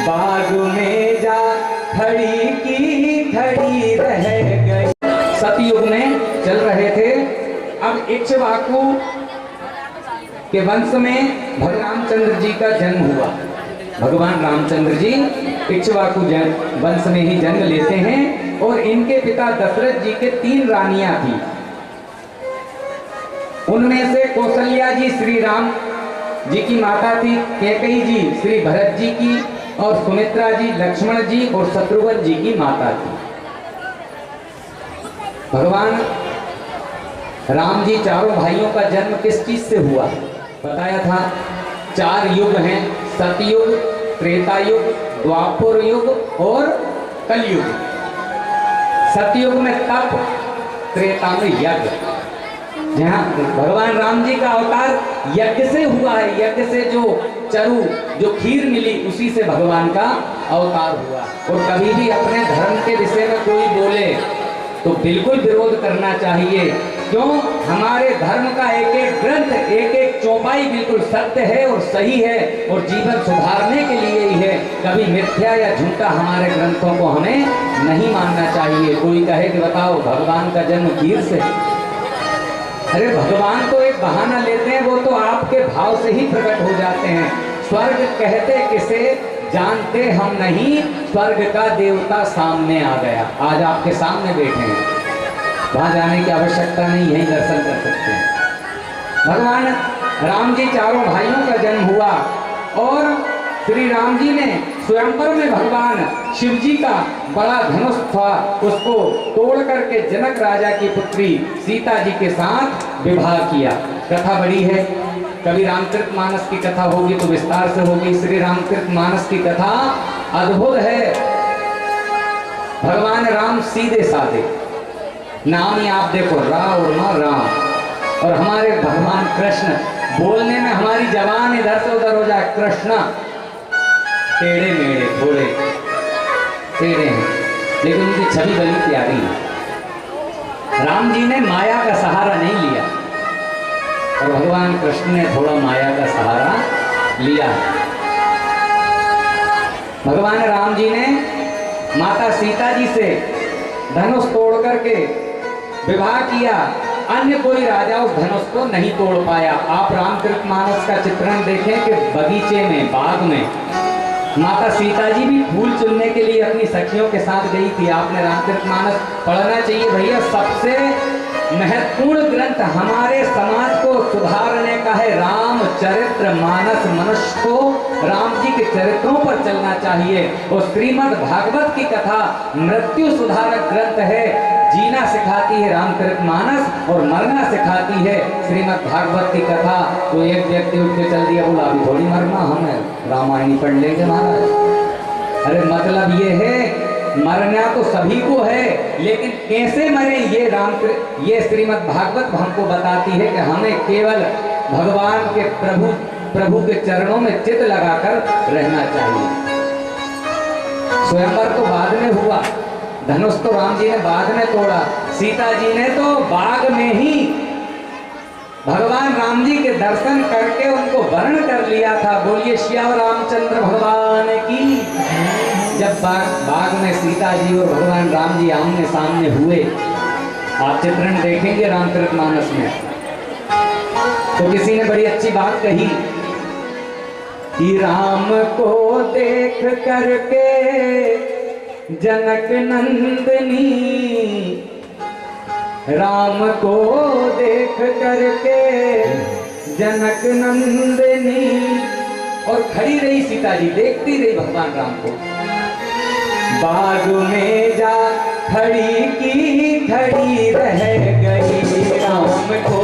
बाग में जा खड़ी की खड़ी रह गई। सतयुग में चल रहे थे। अब इक्ष्वाकु के वंश में भगवान रामचंद्र जी का जन्म हुआ। भगवान रामचंद्र जी इक्ष्वाकु वंश में ही जन्म लेते हैं और इनके पिता दशरथ जी के 3 रानियां थी। उनमें से कौशल्या जी श्री राम जी की माता थी, कैकेयी जी श्री भरत जी की और सुमित्रा जी लक्ष्मण जी और शत्रुघ्न जी की माता थी। भगवान राम जी चारों भाइयों का जन्म किस चीज से हुआ बताया था। 4 युग हैं, सतयुग, त्रेता युग, द्वापर युग और कलयुग। सतयुग में तप, त्रेता में यज्ञ। जहाँ भगवान राम जी का अवतार यज्ञ से हुआ है। यज्ञ से जो चरु जो खीर मिली उसी से भगवान का अवतार हुआ। और कभी भी अपने धर्म के विषय में कोई बोले तो बिल्कुल विरोध करना चाहिए। क्यों? हमारे धर्म का एक एक ग्रंथ, एक एक चौपाई बिल्कुल सत्य है और सही है और जीवन सुधारने के लिए ही है। कभी मिथ्या या झूठा हमारे ग्रंथों को हमें नहीं मानना चाहिए। कोई कहे कि बताओ भगवान का जन्म खीर से, अरे भगवान तो एक बहाना लेते हैं, वो तो आपके भाव से ही प्रकट हो जाते हैं। स्वर्ग कहते किसे जानते हम नहीं, स्वर्ग का देवता सामने आ गया, आज आपके सामने बैठे हैं। वहां जाने की आवश्यकता नहीं, यही दर्शन कर सकते हैं। भगवान राम जी चारों भाइयों का जन्म हुआ और श्री राम जी ने स्वयंवर में भगवान शिव जी का बड़ा धनुष था, उसको तोड़ करके जनक राजा की पुत्री सीता जी के साथ विवाह किया। कथा बड़ी है, कभी रामचरितमानस की कथा होगी तो विस्तार से होगी। श्री रामचरितमानस की कथा अद्भुत है। भगवान राम सीधे साधे, नाम ही आप देखो रा और मां राम। और हमारे भगवान कृष्ण, बोलने में हमारी जबान इधर से उधर हो जाए, कृष्णा टेढ़े मेढ़े थोड़े टेढ़े हैं, लेकिन उनकी छवि बड़ी प्यारी है। राम जी ने माया का सहारा नहीं लिया और भगवान कृष्ण ने थोड़ा माया का सहारा लिया। भगवान राम जी ने माता सीता जी से धनुष तोड़ करके विवाह किया। अन्य कोई राजा उस धनुष को नहीं तोड़ पाया। आप रामचरितमानस का चित्रण देखें कि बगीचे में, बाग में माता सीता जी भी फूल चुनने के लिए अपनी सखियों के साथ गई थी। आपने रामचरितमानस पढ़ना चाहिए भैया। सबसे महत्वपूर्ण ग्रंथ हमारे समाज को सुधारने का है रामचरितमानस। मनुष्य को राम जी के चरित्रों पर चलना चाहिए। और श्रीमद् भागवत की कथा मृत्यु सुधारक ग्रंथ है। जीना सिखाती है रामचरितमानस और मरना सिखाती है श्रीमद् भागवत की कथा। तो एक व्यक्ति उठ के चल दिया, बोला अभी थोड़ी मरना, हमें रामायणी पढ़ लेंगे महाराज। अरे मतलब ये है मरना तो सभी को है, लेकिन कैसे मरे ये श्रीमद् भागवत हमको बताती है कि हमें केवल भगवान के प्रभु के चरणों में चित्त लगाकर रहना चाहिए। स्वयंवर तो बाद में हुआ, धनुष तो राम जी ने बाद में तोड़ा, सीता जी ने तो बाग में ही भगवान राम जी के दर्शन करके उनको वर्ण कर लिया था। बोलिए श्याम रामचंद्र भगवान की। जब बाग में सीता जी और भगवान राम जी आमने सामने हुए, आप चित्रण देखेंगे रामचरितमानस में, तो किसी ने बड़ी अच्छी बात कही कि राम को देख करके जनक नंदनी, राम को देख करके जनक नंदनी। और खड़ी रही सीता जी, देखती रही भगवान राम को। बाग में जा खड़ी की खड़ी रह गई, राम को